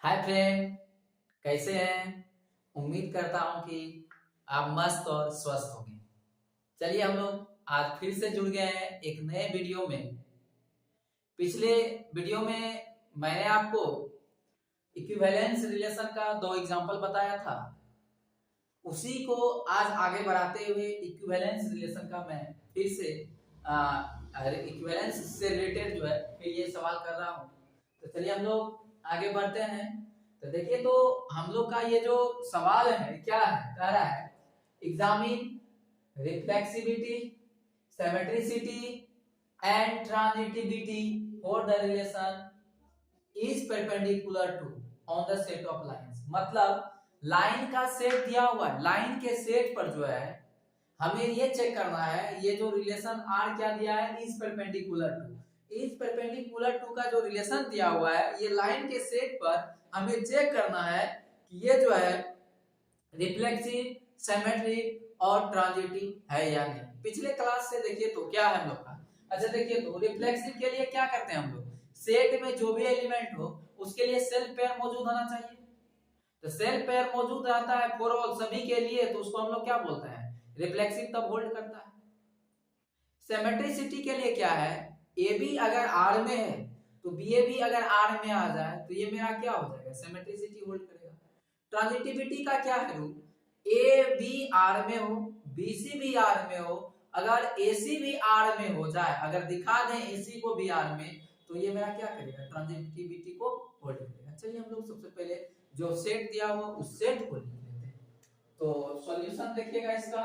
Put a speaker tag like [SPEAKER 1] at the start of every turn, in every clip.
[SPEAKER 1] Hi friend, कैसे हैं। उम्मीद करता हूं कि आप मस्त और स्वस्थ होंगे। चलिए हम लोग आज फिर से जुड़ गए हैं एक नए वीडियो में। पिछले वीडियो में मैंने आपको इक्विवेलेंस रिलेशन का दो एग्जांपल बताया था। उसी को आज आगे बढ़ाते हुए इक्विवेलेंस रिलेशन का मैं फिर से इक्विवेलेंस से रिलेटेड जो है फिर ये सवाल कर रहा हूँ। तो चलिए हम लोग आगे बढ़ते हैं। तो देखिए, तो हम लोग का ये जो सवाल है क्या है, कह रहा है examine reflexivity, symmetricity and transitivity for the relation is perpendicular to on the set of lines. मतलब लाइन का सेट दिया हुआ है, लाइन के सेट पर जो है हमें ये चेक करना है ये जो रिलेशन आर क्या दिया है, is perpendicular to. Is perpendicular to का जो रिलेशन दिया हुआ है ये लाइन के सेट पर हमें चेक करना है कि ये जो है रिफ्लेक्सिव, सिमेट्रिक और ट्रांजिटिव है या नहीं। पिछले क्लास से देखिए तो क्या है हम लोग का। अच्छा देखिए, तो रिफ्लेक्सिव के लिए क्या करते हैं हम लोग, सेट में जो भी एलिमेंट हो उसके लिए सेल्फ पेयर मौजूद होना चाहिए। तो सेल्फ पेयर मौजूद रहता है फॉर ऑल, सभी के लिए, तो उसको हम लोग क्या बोलते हैं, रिफ्लेक्सिव तब होल्ड करता है। सिमेट्रिसिटी के लिए क्या है, ए बी अगर आर में है तो बी ए भी अगर आर में आ जाए तो ये मेरा क्या हो जाएगा, सिमेट्रिसिटी होल्ड करेगा। ट्रांजिटिविटी का क्या है रूल, ए बी आर में हो, बी सी भी आर में हो, अगर ए सी भी आर में हो जाए, अगर दिखा दें ए सी को भी आर में, तो ये मेरा क्या करेगा, ट्रांजिटिविटी को होल्ड करेगा। चलिए हम लोग सबसे पहले जो सेट दिया हुआ उस सेट को लिख लेते हैं। तो सॉल्यूशन देखिएगा इसका,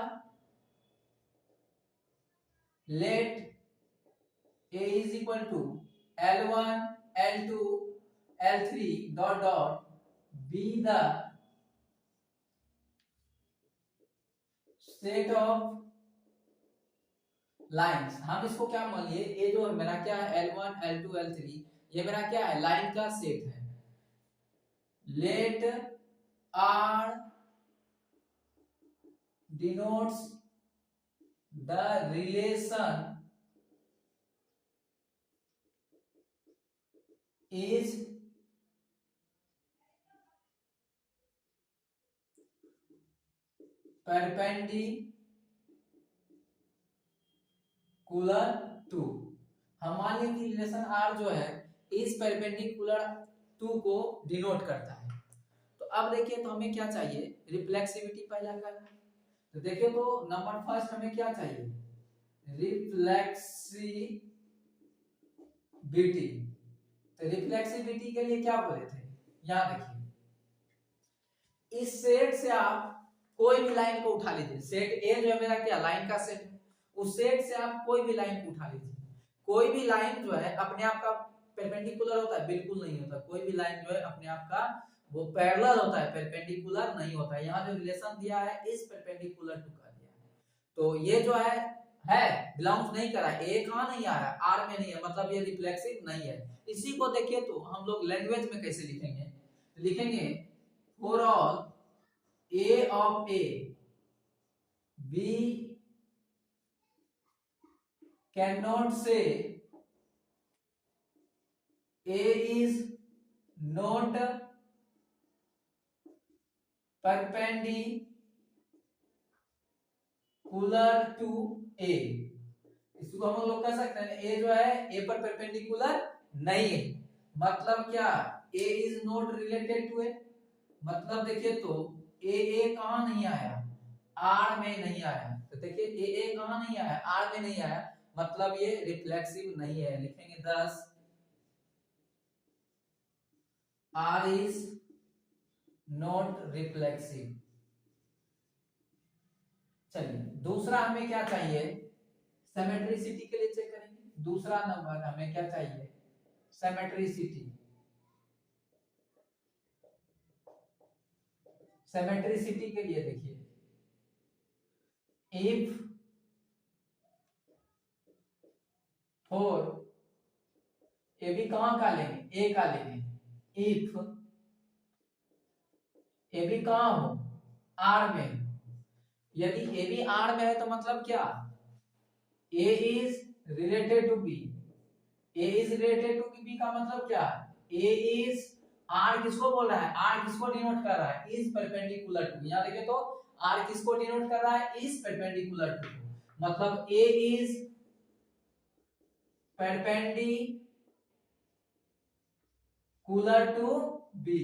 [SPEAKER 1] late A is equal to L1, L2, L3 dot dot be the set of lines। हम इसको क्या मान लिए, ये जो मेरा क्या है L1, L2, L3, ये मेरा क्या है, लाइन का सेट है। Let R denotes the relation is perpendicular to। हम मान लें कि रिलेशन R जो है इस परपेंडिकुलर टू को डिनोट करता है। तो अब देखिए, तो हमें क्या चाहिए, रिफ्लेक्सिविटी पहला का। तो देखिए, तो नंबर फर्स्ट हमें क्या चाहिए, रिफ्लेक्सिविटी। तो रिफ्लेक्सिविटी के लिए क्या बोले थे, यहां देखिए, इस सेट से आप कोई भी लाइन को उठा लीजिए। सेट ए जो है मेरा क्या, लाइन का सेट है, उस सेट से आप कोई भी लाइन को उठा लीजिए। कोई भी लाइन जो है अपने आप का परपेंडिकुलर होता है, बिल्कुल नहीं होता। कोई भी लाइन जो है अपने आप का वो पैरेलल होता है, परपेंडिकुलर नहीं होता है। यहाँ जो रिलेशन दिया है इस परपेंडिकुलर टू का दिया है, तो ये जो है बिलोंग्स नहीं करा, ए कहां नहीं आ रहा है, आर में नहीं है, मतलब ये रिफ्लेक्सिव नहीं है। इसी को देखिए तो हम लोग लैंग्वेज में कैसे लिखेंगे, लिखेंगे for all a of a we cannot say a is not perpendicular to a। इसको हम लोग कह सकते हैं ए जो है ए पर परपेंडिकुलर नहीं है। मतलब क्या, A is not related to ए, मतलब देखिए तो ए कहां नहीं आया, आर में नहीं आया। तो देखिए ए कहां नहीं आया, आर में नहीं आया, मतलब ये रिफ्लेक्सिव नहीं है। लिखेंगे 10 आर इज नॉट रिफ्लेक्सिव। चलिए दूसरा हमें क्या चाहिए, सिमेट्रिसिटी के लिए चेक करेंगे। दूसरा नंबर हमें क्या चाहिए, सिमेट्रिसिटी। सिमेट्रिसिटी के लिए देखिए, इफ फॉर ए भी कहां का लेंगे, ए का लेंगे। इफ ए भी कहां हो, आर में। यदि ए भी आर में है तो मतलब क्या, A is related to B. A is related to B का मतलब क्या, ए इज आर किसको बोल रहा है, आर किसको डिनोट कर रहा है, इज परपेंडिकुलर टू। यहां देखें तो आर किसको डिनोट कर रहा है, इज परपेंडिकुलर टू, मतलब ए इज परपेंडिकुलर टू बी।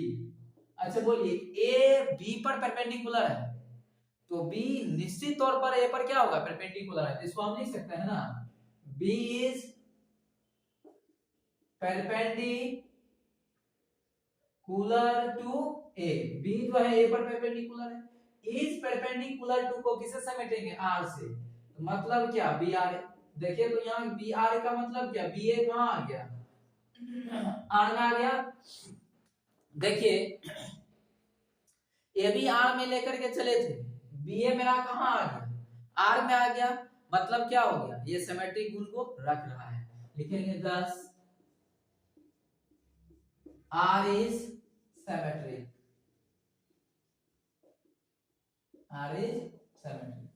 [SPEAKER 1] अच्छा बोलिए, ए बी पर परपेंडिकुलर है तो बी निश्चित तौर पर ए पर क्या होगा, परपेंडिकुलर है, इसको हम लिख सकते हैं ना, B is perpendicular to A. B जो है ए पर परपेंडिकुलर है, इज परपेंडिकुलर टू को किससे समेटेंगे, आर से, तो मतलब क्या, बी आर। देखिए तो यहाँ बी आर का मतलब क्या, बी ए कहां आ गया, आर में आ गया। देखिए ए बी आर में लेकर के चले थे, बी ए मेरा कहां आ गया, आर में आ गया, मतलब क्या हो गया, ये सिमेट्रिक गुण को रख रहा है। लिखेंगे 10 R is symmetric, R is symmetric.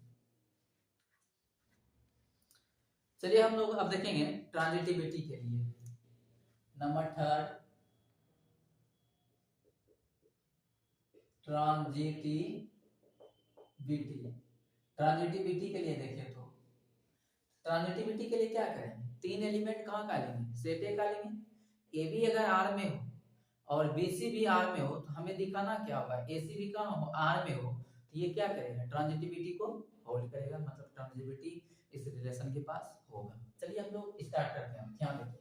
[SPEAKER 1] चलिए हम लोग अब देखेंगे ट्रांजिटिविटी के लिए, नंबर 3 ट्रांजिटिविटी। ट्रांजिटिविटी के लिए देखें तो ट्रांजिटिविटी के लिए क्या करेंगे, 3 एलिमेंट कहाँ का लेंगे, सेट ए का लेंगे। ए बी अगर आर में हो और बी सी भी आर में हो तो हमें दिखाना क्या होगा, ए सी भी कहाँ हो, आर में हो, तो ये क्या करेगा, ट्रांजिटिविटी को होल्ड करेगा, मतलब ट्रांजिटिविटी इस रिलेशन के पास होगा। चलिए हम लोग स्टार्ट करते हैं, ध्यान देखिए।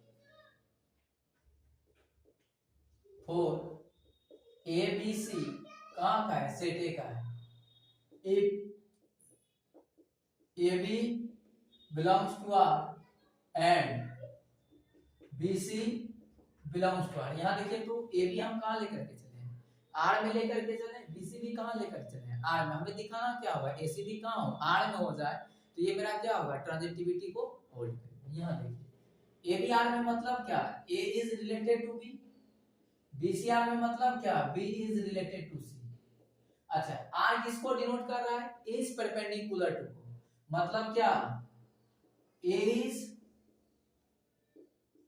[SPEAKER 1] 4 ए बी सी कहाँ का है, सेट ए का है। A B belongs to R and BC belongs to R। यहाँ देखिए तो ए बी हम कहाँ लेकर के चले, आर में लेकर के चले, बीसी भी कहाँ लेकर चले, आर में। हमें दिखाना क्या होगा, एसी भी कहाँ हो, आर में हो जाए तो ये मेरा क्या होगा, ट्रांजिटिविटी को होल्ड करेगा। यहाँ देखिए ए बी आर में मतलब क्या, A is related to B, BC R में मतलब क्या, B is related to C. अच्छा आर किसको डिनोट कर रहा है, इज परपेंडिकुलर टू को, मतलब क्या, A is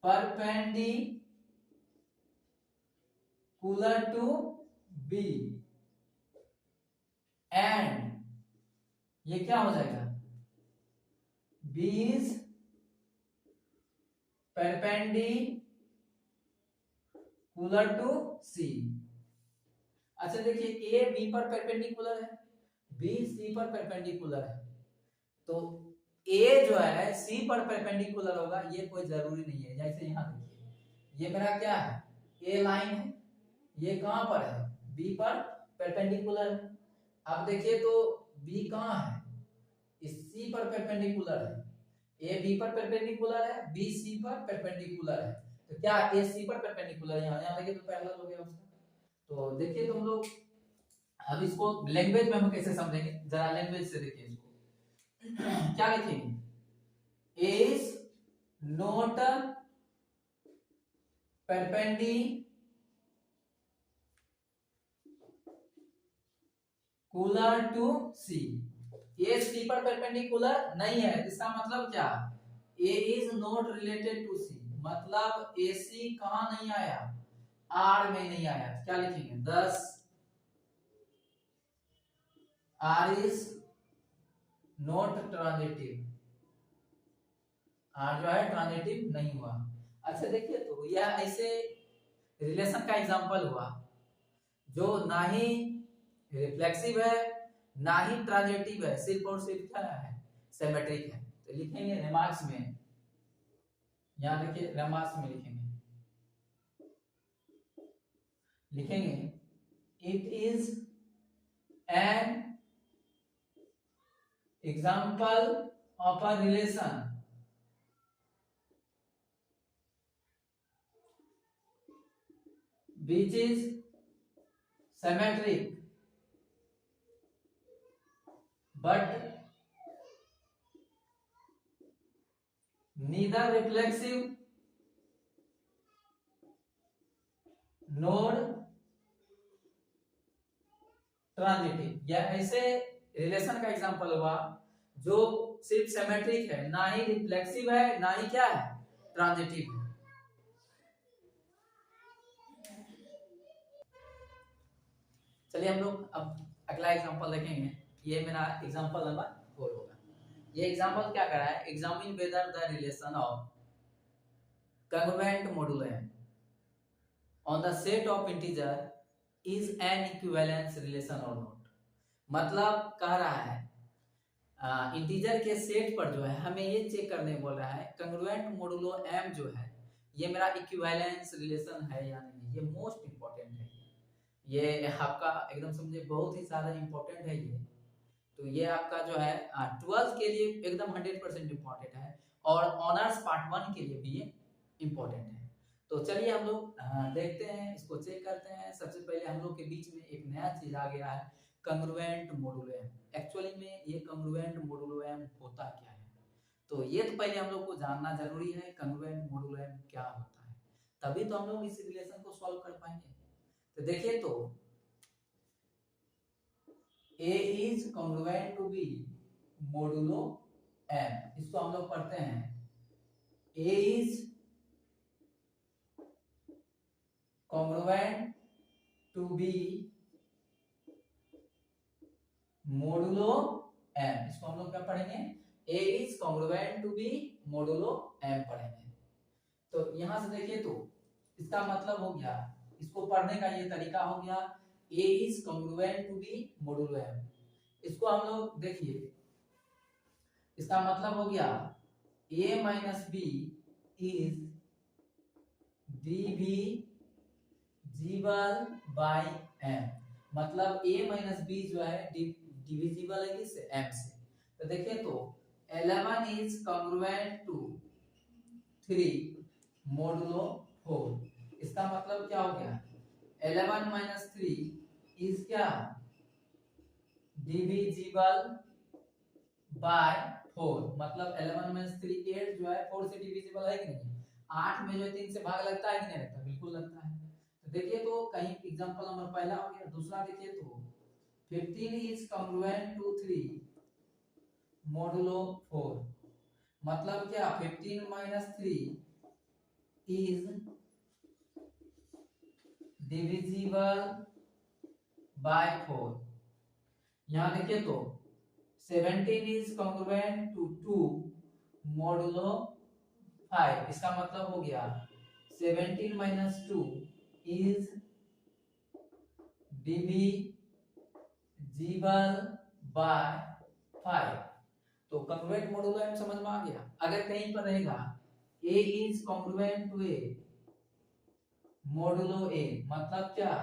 [SPEAKER 1] perpendicular to B and ये क्या हो जाएगा, B is perpendicular to C। अच्छा देखिए A B पर परपेंडिकुलर है, B C पर परपेंडिकुलर है, तो ए जो है सी पर परपेंडिकुलर होगा, ये कोई जरूरी नहीं है। जैसे यहाँ देखिए ये मेरा क्या है, ए लाइन है, ये कहां पर है, बी पर परपेंडिकुलर है। अब देखिए तो बी कहां है, इस सी पर परपेंडिकुलर है, ए बी पर परपेंडिकुलर है, बी सी पर परपेंडिकुलर है, तो क्या ए सी पर परपेंडिकुलर है, यहाँ देखिए तो पैरेलल हो गया उसका। तो देखिए तुम लोग अब इसको लैंग्वेज में हम कैसे समझेंगे, जरा लैंग्वेज से देखिए इसको। क्या लिखेंगे, इज नॉट परपेंडिकुलर टू सी। ए सी पर परपेंडिकुलर नहीं है, इसका मतलब क्या, A is not related to सी, मतलब ए सी कहां नहीं आया, आर में नहीं आया। क्या लिखेंगे, 10 R is not transitive, R जो है ट्रांजिटिव नहीं हुआ। अच्छा देखिए तो यह ऐसे रिलेशन का एग्जांपल हुआ जो ना ही रिफ्लेक्सिव है ना ही ट्रांजिटिव है, सिर्फ और सिर्फ क्या है, सिमेट्रिक है। तो लिखेंगे रिमार्क्स में, यहां देखिए रिमार्क्स में लिखेंगे it is an example of a relation which is symmetric but neither reflexive nor transitive. यह ऐसे रिलेशन का एग्जांपल हुआ जो सिर्फ सिमेट्रिक है, ना ही रिफ्लेक्सिव है ना ही क्या है, ट्रांजिटिव है। चलिए हम लोग अब अगला एग्जांपल देखेंगे। ये मेरा एग्जांपल नंबर 4 होगा। ये एग्जांपल क्या कर रहा है, examine whether the relation of congruent modulo on the set of integer is an equivalence relation or not। मतलब कह रहा है इंटीजर के सेट पर जो है हमें ये चेक करने बोल रहा है कंग्रुएंट मोडुलो m जो है ये मेरा इक्विवेलेंस रिलेशन है या नहीं। ये मोस्ट इंपॉर्टेंट है, ये आपका एकदम समझे बहुत ही ज्यादा इंपॉर्टेंट है ये। तो ये आपका जो है 12th के लिए एकदम 100% इंपॉर्टेंट है और ऑनर्स पार्ट 1 के लिए भी ये इंपॉर्टेंट है। तो चलिए हम लोग देखते हैं, इसको चेक करते हैं। सबसे पहले हम लोग के बीच में एक नया चीज आ गया है, कंग्रुएंट मोडुलो m। एक्चुअली में ये कंग्रुएंट मोडुलो m होता क्या है, तो ये तो पहले हम लोग को जानना जरूरी है कंग्रुएंट मोडुलो m क्या होता है, तभी तो हम लोग इस रिलेशन को सॉल्व कर पाएंगे। तो देखिए, तो A is congruent to B modulo m, इसको हम लोग पढ़ते हैं A is congruent to B modulo m। इसको हम लोग क्या पढ़ेंगे, A is congruent to B modulo m पढ़ेंगे। तो यहां से देखिए, तो इसका मतलब हो गया, इसको पढ़ने का ये तरीका हो गया A is congruent to B modulo m। इसको हम लोग देखिए, इसका मतलब हो गया A minus B is divisible by m। मतलब A माइनस बी जो है डिविजिबल है किससे, m से। तो देखिए, तो 11 इज कॉन्ग्रुएंट टू 3 मोडुलो 4। इसका मतलब क्या हो गया, 11 माइनस 3 इज क्या, डिविजिबल बाय 4। मतलब 11 माइनस 3 8 जो है 4 से डिविजिबल है कि नहीं। 8 में जो 3 से भाग लगता है कि नहीं लगता, बिल्कुल लगता है। तो देखिए, तो कहीं एग्जांपल नंबर पहला हो गया। दूसरा देखिए, तो 15 इज कॉन्ग्रुएंट टू 3 मोडुलो 4। मतलब क्या, 15 माइनस 3 इज डिविजिबल बाय 4। यहां देखिए, तो 17 इज कॉन्ग्रुएंट टू 2 मोडुलो 5। इसका मतलब हो गया 17 माइनस 2 इज डिविजिबल बाय 5। तो कॉन्ग्रुएंट मोडुलो m समझ में आ गया। अगर कहीं पर रहेगा A is congruent to A modulo A, मतलब क्या,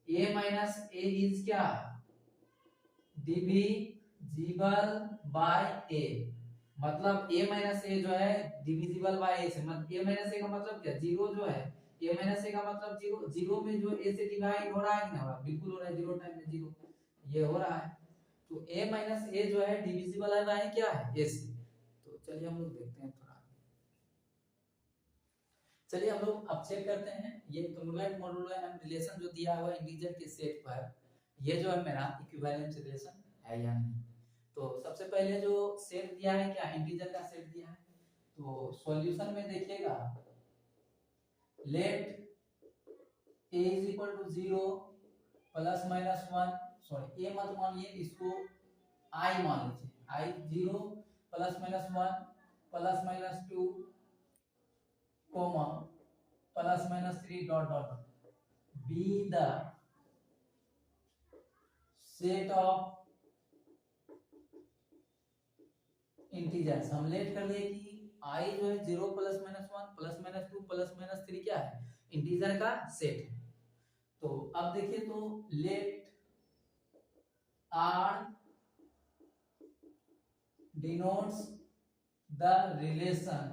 [SPEAKER 1] A माइनस A इज क्या, डिविजिबल बाय A। मतलब A माइनस A जो है डिविजिबल बाय A से, मतलब A माइनस A का मतलब क्या, जीरो जो है, A माइनस A का मतलब जीरो। जीरो में जो A से डिवाइड हो रहा है कि नहीं हो रहा, बिल्कुल हो रहा है, जीरो टाइम में जीरो, ये हो रहा है। तो A माइनस A जो है डिविजिबल है बाय क्या है, A से। तो चलिए हम लोग देखते हैं थोड़ा, चलिए हम लोग अब चेक करते हैं ये कॉन्ग्रुएंट मोडुलो m रिलेशन जो दिया हुआ है इंटीजर के सेट पर, ये जो है मेरा इक्विवेलेंस रिलेशन है या नहीं। तो सबसे पहले जो सेट दिया है, क्या इंटीजर का सेट दिया है। तो सॉल्यूशन में देखिएगा, let a is equal to 0 plus minus 1, sorry a मत मानिए, इसको i मान लीजिए, i 0 plus minus 1 plus minus 2 comma plus minus 3 dot dot be the set of integers. हम लेट कर लिए कि i जो है 0 plus minus 1 plus minus 2 plus minus 3 क्या है, इंटीजर का सेट है। तो अब देखिए, तो let r denotes the relation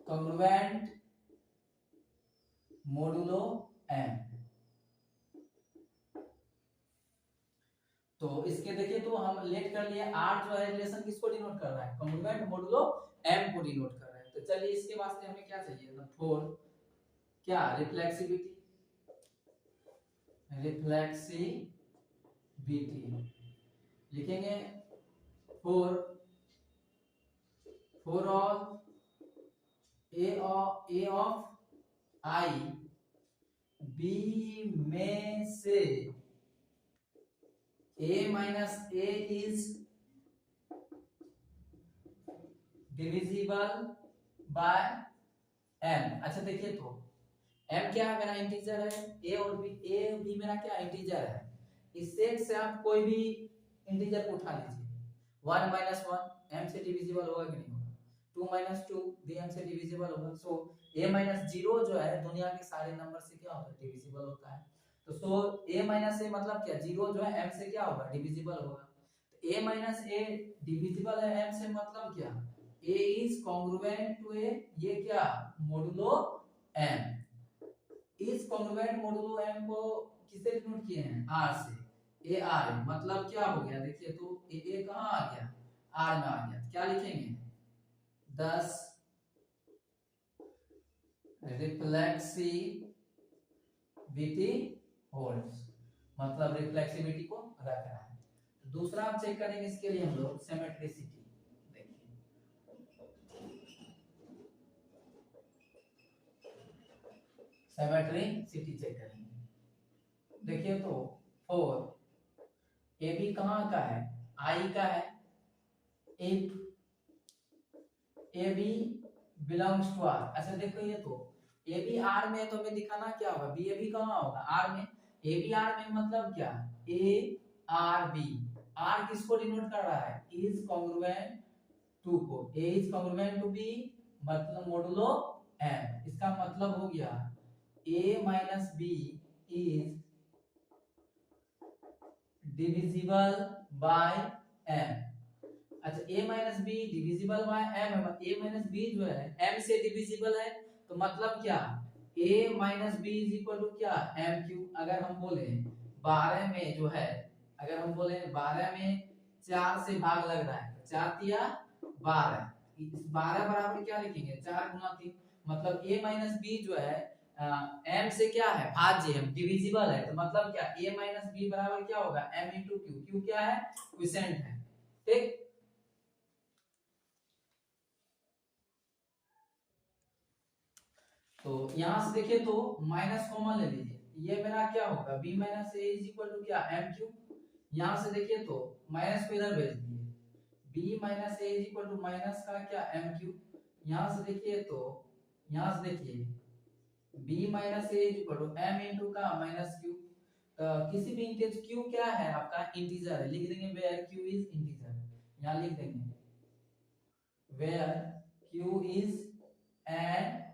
[SPEAKER 1] congruent modulo m। तो इसके देखिए, तो हम लेट कर लिए, r जो है रिलेशन किसको डिनोट कर रहा है, कॉन्ग्रुएंट मोडुलो m को डिनोट कर रहा है। तो चलिए इसके वास्ते हमें क्या चाहिए, तो 4 क्या, रिफ्लेक्सिविटी, रिफ्लेक्सिविटी लिखेंगे 4 for all A of I B में से a minus A is divisible by m। अच्छा देखिए तो m क्या है, मेरा इंटीजर है, a और b मेरा क्या इंटीजर है। इस सेट से आप कोई भी इंटीजर को उठा लीजिए। 1 माइनस 1 m से डिविजिबल होगा कि नहीं होगा, 2 माइनस 2 भी m से डिविजिबल होगा। सो a माइनस 0 जो है दुनिया के सारे नंबर से क्या होता है, डिविजिबल होता है। तो सो a माइनस a मतलब क्या, 0 जो है m से क्या होगा, डिविजिबल होगा। तो a माइनस a डिविजिबल है m से, मतलब क्या, a is congruent to a, ये क्या modulo m। Is congruent modulo m को किससे डिनोट किए हैं, r से। ए आर मतलब क्या हो गया, देखिए तो ए कहाँ आ गया, आर में आ गया। क्या लिखेंगे, 10 रिफ्लेक्सिविटी होल्ड्स, मतलब रिफ्लेक्सिविटी को रख रहा है। तो दूसरा आप चेक करेंगे, इसके लिए हम लोग सिमेट्रिसिटी, देखिए सिमेट्रिसिटी चेक करेंगे। देखिए तो 4 ए बी कहाँ का है, आई का है। If A B belongs to R, अच्छा देखो ये तो ए बी आर में है, तो हमें दिखाना क्या होगा, बी ए बी कहाँ होगा, आर में। ए बी आर में मतलब क्या, ए आर बी, आर किसको डिनोट कर रहा है, इज कॉन्ग्रुएंट टू को, A is congruent to B मतलब मोडुलो एम। इसका मतलब हो गया A minus B is divisible by m। अच्छा a minus B divisible by m है, a माइनस बी जो है m से डिविजिबल है, तो मतलब क्या a minus B is equal to क्या, m क्यूब। अगर हम बोले 12 में जो है, अगर हम बोले 12 में 4 से भाग लग रहा है, 4 तिया 12, इस 12 बराबर क्या लिखेंगे, 4 गुना 3, मतलब a माइनस बी जो है m से क्या है, भाज्य है, डिविजिबल है। तो मतलब क्या a माइनस बी बराबर क्या होगा, m इंटू क्यू, क्यू क्या है, क्विसेंट है, ठीक। तो यहां से देखिए तो माइनस कॉमन ले लीजिए, ये मेरा क्या होगा, b minus A is equal to क्या, m क्यूब। यहां से देखिए तो माइनस को इधर भेज दिए, b minus A is equal to minus का क्या, m क्यूब। यहां से देखिए तो, यहां से देखिए b minus A is equal to m into का माइनस क्यू। किसी भी इंटीजर q क्या है आपका, इंटीजर है, लिख देंगे वेयर q इज इंटीजर। यहां लिख देंगे where q is an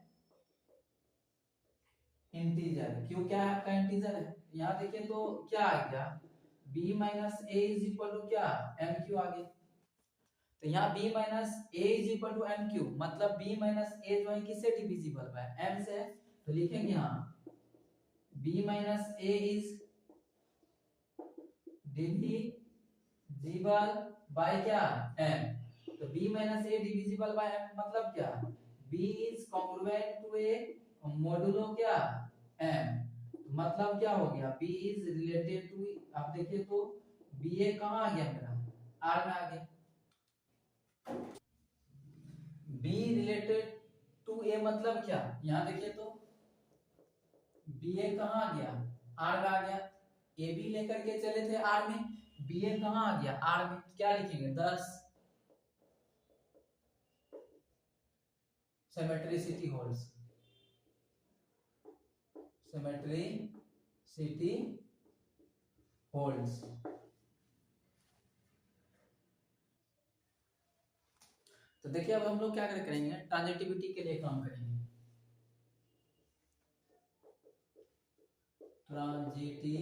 [SPEAKER 1] integer, q क्या है आपका, इंटीजर है। यहां देखिए तो क्या आ गया, b minus A is equal to क्या, m क्यू आ गया। तो यहाँ b minus A is equal to m Q, मतलब b माइनस ए जो है किससे डिविजिबल है, m से। तो लिखेंगे यहाँ b minus A is divisible by क्या, m। तो b minus A divisible by m मतलब क्या, b is congruent to a modulo क्या, m। मतलब क्या हो गया, b इज रिलेटेड टू, आप देखिए तो b a कहाँ आ गया मेरा, r में आ गया। b रिलेटेड टू a मतलब क्या, यहाँ देखिए तो b a कहाँ आ गया, r में आ गया। a b लेकर के चले थे r में, b a कहाँ आ गया, r में। क्या लिखेंगे, 10 सिमेट्रिसिटी होल्ड्स, सिमेट्रिसिटी होल्ड्स। तो देखिए अब हम लोग क्या करेंगे, ट्रांजिटिविटी के लिए काम करेंगे। ट्रांजिटिविटी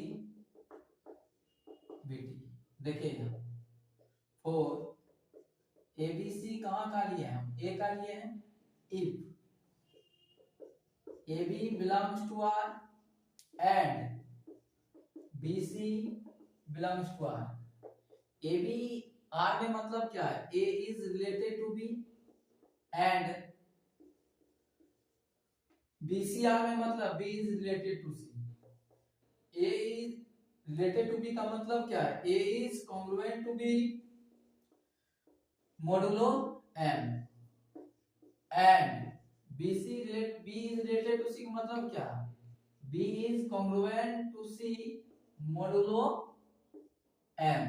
[SPEAKER 1] देखिए यहाँ 4 एबीसी कहाँ का लिए हैं हम, ए का लिए हैं। If AB belongs to R and BC belongs to R, AB R में मतलब क्या है, A is related to B and BC R में मतलब B is related to C। A is related to B का मतलब क्या है, A is congruent to B modulo M। And B is related to C का मतलब क्या, B is congruent to C modulo M.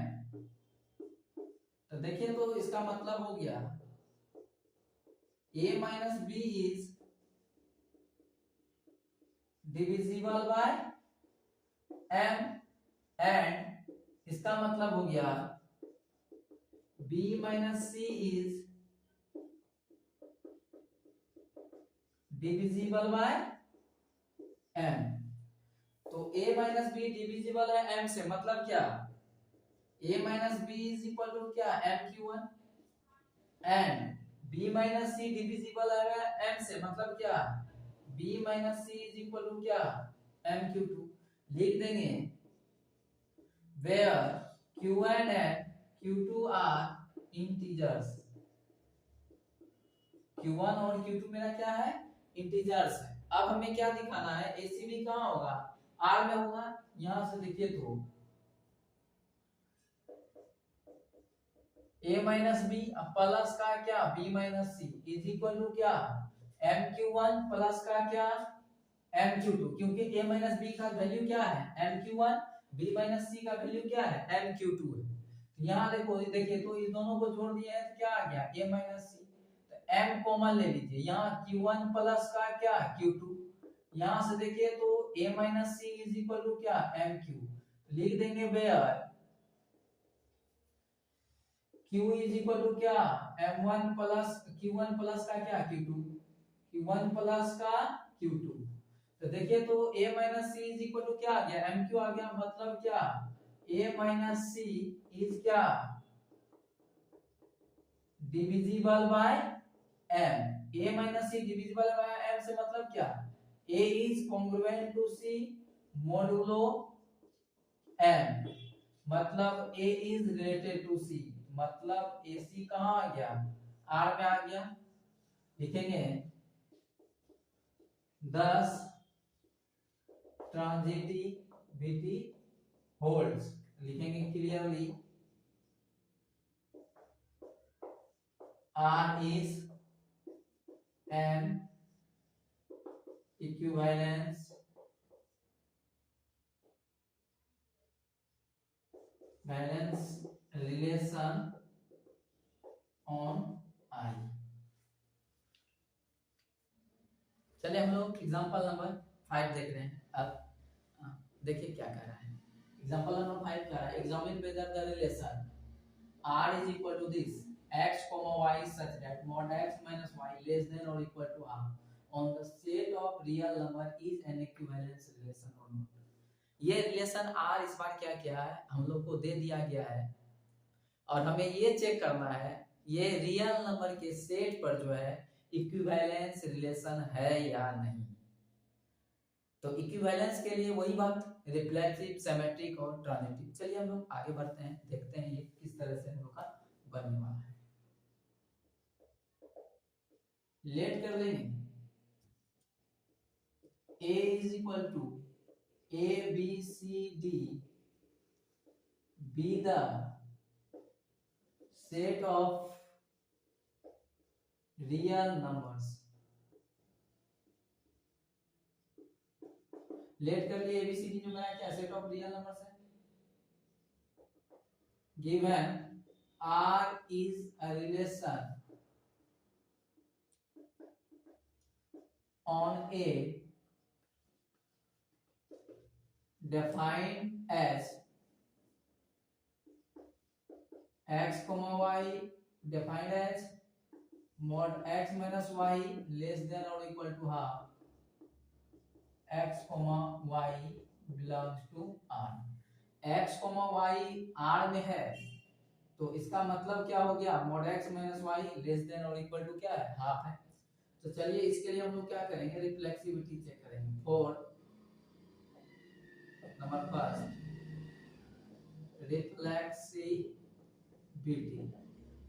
[SPEAKER 1] तो देखिए तो इसका मतलब हो गया a minus B is divisible by m and इसका मतलब हो गया b minus C is divisible by m। तो a माइनस बी डिविजिबल है m से, मतलब क्या a minus B is equal to क्या m(q1) and b minus C divisible है m से, मतलब क्या b minus C is equal to क्या m(q2)। लिख देंगे where q1 and q2 are integers। q1 और q2 मेरा क्या है, इंटीजर्स है। अब हमें क्या दिखाना है, ACB कहाँ होगा, R में होगा। यहां से देखिए तो a माइनस बी प्लस का क्या b minus C is equal to क्या mq1 प्लस का क्या mq2, क्योंकि a माइनस बी का वैल्यू क्या है mq1, b माइनस सी का वैल्यू क्या है mq2 है। तो यहाँ देखो देखिए तो इस दोनों को जोड़ दिया है तो क्या आ गया a माइनस सी, तो m कॉमन ले लीजिए, यहाँ q1 प्लस का क्या q2, यहाँ से देखिए तो a minus C is equal to क्या mq। लिख देंगे where q is equal to क्या m1 प्लस q1 प्लस का क्या q2, q1 प्लस का q2। तो देखिए तो a minus C is equal to क्या आ गया mq आ गया, मतलब क्या a माइनस सी इज क्या divisible by m। a minus C divisible by m से मतलब क्या a is congruent to c modulo m, मतलब a is related to c, मतलब AC कहाँ आ गया R में आ गया। लिखेंगे 10 ट्रांजिटिविटी होल्ड्स, लिखेंगे clearly R is an equivalence relation on I। चलिए हम लोग एग्जांपल नंबर 5 देख रहे हैं। अब देखिए क्या कह रहा है एग्जांपल नंबर 5 कह रहा है examine whether the relation R is equal to this x comma y such that mod x minus y less than or equal to R on the set of real number is an equivalence relation or not। ये relation R इस बार क्या किया है हम लोग को दे दिया गया है और हमें ये चेक करना है ये रियल नंबर के सेट पर जो है इक्विवेलेंस रिलेशन है या नहीं। तो इक्विवेलेंस के लिए वही बात रिफ्लेक्सिव, सिमेट्रिक और ट्रांजिटिव। चलिए हम लोग आगे बढ़ते हैं, देखते हैं ये किस तरह से हम लोग का बनने वाला है। लेट कर लेंगे A is equal to A B C D be the set of real numbers। Let कर लिए ABCD जो मेरा क्या सेट ऑफ रियल नंबर्स है। Given R is a relation on A defined as x comma y defined as mod x minus y less than or equal to half x comma y belongs to R। x comma y R में है तो इसका मतलब क्या हो गया mod x minus y less than or equal to क्या है हाफ है। तो चलिए इसके लिए हम लोग क्या करेंगे रिफ्लेक्सिविटी चेक करेंगे फॉर नंबर फर्स्ट रिफ्लेक्सिविटी।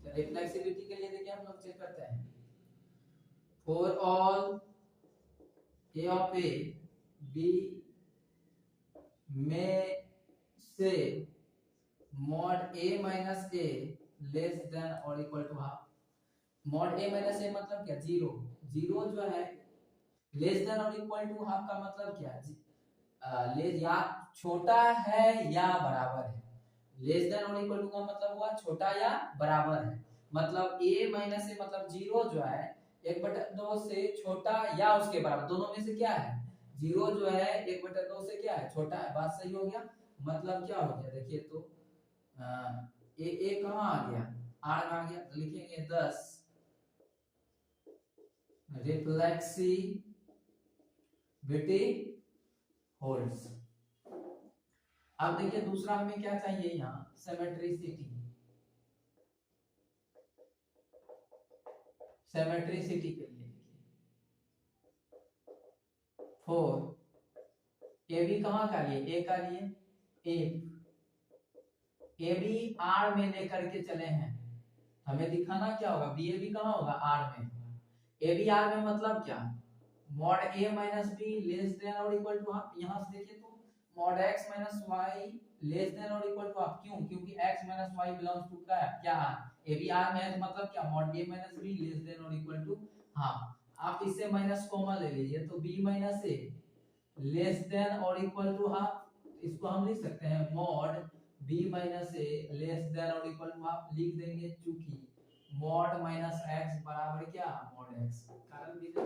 [SPEAKER 1] तो रिफ्लेक्सिविटी के लिए देखिए हम लोग चेक करते हैं for all a of a b में से mod a minus a less than or equal to half। Mod A minus A मतलब क्या, जीरो। जीरो जो है लेस देन और इक्वल टू हाफ का मतलब क्या है, या छोटा है या बराबर है। लेस देन और इक्वल टू का मतलब हुआ छोटा या बराबर है। मतलब a माइनस ए मतलब जीरो जो है 1/2 से छोटा या उसके बराबर, दोनों में से क्या है, जीरो जो है 1/2 से क्या है, छोटा है। बात सही हो गया। मतलब क्या हो गया देखिए तो ए कहाँ आ गया, आर में आ गया। तो लिखेंगे 10 रिफ्लेक्सिविटी होल्ड्स। अब देखिए दूसरा हमें क्या चाहिए, यहाँ सिमेट्रिसिटी। सिमेट्रिसिटी के लिए फोर ए बी कहाँ का लिए, ए का लिए, ए बी आर में लेकर के चले हैं। हमें दिखाना क्या होगा, बी ए बी कहाँ होगा, आर में। ए बी आर में मतलब क्या, mod A minus B less than और इक्वल टू हाफ। यहाँ से देखिए तो mod X minus Y less than और इक्वल टू हाफ। क्यों, क्योंकि X minus Y belongs to क्या, ए बी आर में है। तो मतलब क्या, mod A minus B less than और इक्वल टू हाफ। आप इससे माइनस कॉमन ले लीजिए तो B minus A less than और इक्वल टू हाफ। इसको हम लिख सकते हैं mod b minus A less than और इक्वल टू हाफ लिख देंगे, चूंकि मॉड माइनस x बराबर क्या, मॉड x। कारण भी तो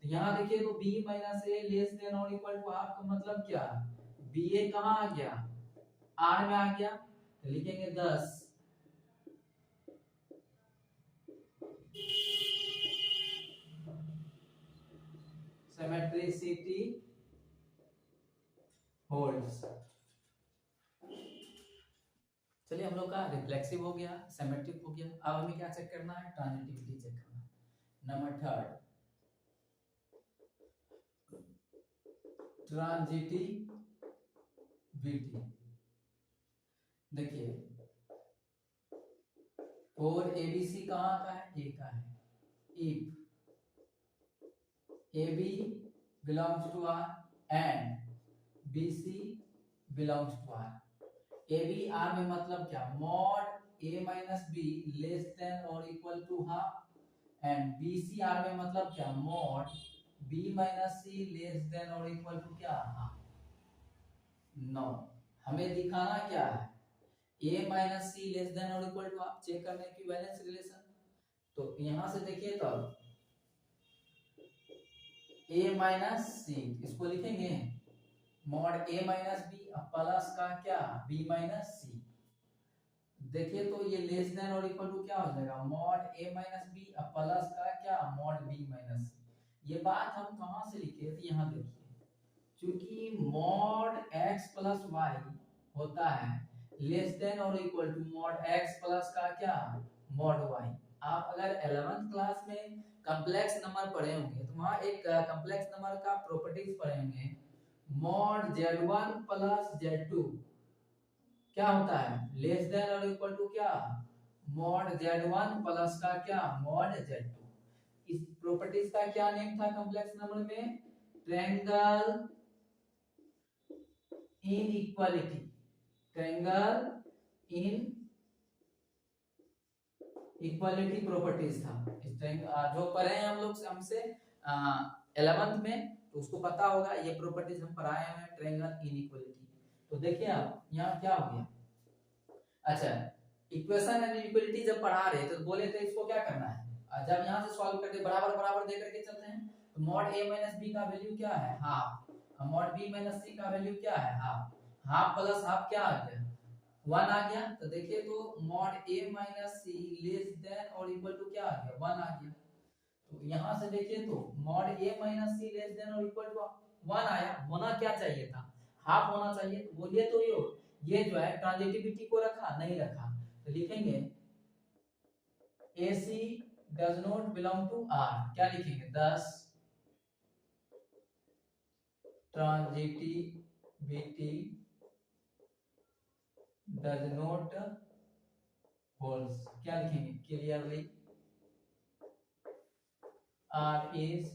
[SPEAKER 1] यहाँ देखिए तो b minus A less than और इक्वल टू हाफ का मतलब क्या, ba कहाँ आ गया, r में आ गया। तो लिखेंगे 10 सिमेट्रिसिटी होल्ड्स। चलिए हम लोग का रिफ्लेक्सिव हो गया, सिमेट्रिक हो गया। अब हमें क्या चेक करना है, ट्रांजिटिविटी चेक करना है। Number third, transitivity. देखिए और एबीसी कहाँ का है, ए का है। If AB belongs to R and BC belongs to R। AB R में मतलब क्या, mod A minus B less than और equal to half and BC R में मतलब क्या, mod B minus C less than और इक्वल टू क्या, half. No, हमें दिखाना क्या है, A minus C less than और इक्वल टू हाफ। चेक करने की वैलेंस रिलेशन। तो यहां से देखिए तो a माइनस सी, इसको लिखेंगे mod a minus B plus का क्या, b माइनस सी। देखिए तो ये लेस देन और इक्वल टू क्या हो जाएगा, mod a minus B plus का क्या, मॉड b माइनस सी। ये बात हम कहां से लिखे थे, यहाँ देखिए, क्योंकि मॉड x प्लस वाई होता है लेस देन और equal to mod x plus का क्या, मॉड y। आप अगर 11th क्लास में कॉम्प्लेक्स नंबर पढ़े होंगे तो वहां एक कॉम्प्लेक्स नंबर का प्रॉपर्टीज पढ़े होंगे, मॉड z1 प्लस z2 क्या होता है, लेस देन और इक्वल टू क्या, मॉड z1 प्लस का क्या, मॉड z2। इस प्रॉपर्टीज का क्या नेम था कॉम्प्लेक्स नंबर में, triangle inequality. Triangle in equality properties था। इस जो पढ़े हैं हम लोग हमसे 11th में, तो उसको पता होगा ये प्रॉपर्टीज हम पढ़ाए हैं, ट्रायंगल इनइक्वालिटी। तो देखिए आप यहाँ क्या हो गया, अच्छा इक्वेशन एंड इक्वालिटी जब पढ़ा रहे तो बोले थे इसको क्या करना है, जब यहाँ से सॉल्व करके बराबर बराबर दे करके चलते हैं तो मॉड a माइनस b का वैल्यू क्या है, half. Mod b minus c का वैल्यू क्या है, हाफ। हाफ प्लस हाफ क्या आ गया, 1 आ गया। तो देखिए तो mod a minus c less than और इक्वल टू क्या आ गया, 1 आ गया। तो यहाँ से देखिए तो mod a minus c less than और इक्वल टू 1 आया, होना क्या चाहिए था, हाफ होना चाहिए। तो बोलिए तो ये जो है ट्रांजिटिविटी को रखा, नहीं रखा। तो लिखेंगे AC does not belong to R, क्या लिखेंगे 10 transitivity does not holds, क्या लिखेंगे clearly R is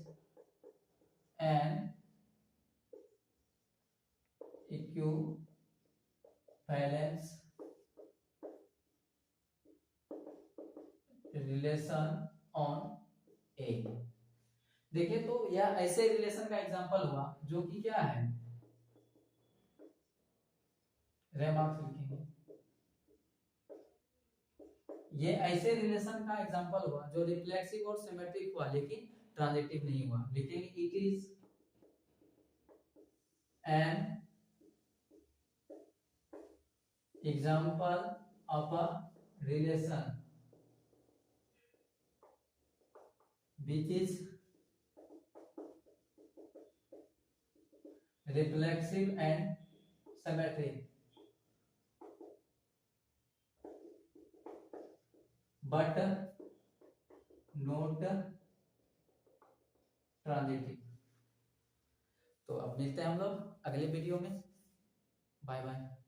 [SPEAKER 1] an equivalence relation on A. देखिए तो यह ऐसे रिलेशन का एग्जांपल हुआ जो कि क्या है, रेमार्क्स लिखेंगे, ये ऐसे रिलेशन का एग्जांपल हुआ जो रिफ्लेक्सिव और सिमेट्रिक हुआ लेकिन ट्रांजिटिव नहीं हुआ। लिखेंगे it is an example of a relation which is reflexive and symmetric but not transitive। तो अब मिलते हैं हम लोग अगले वीडियो में। Bye bye.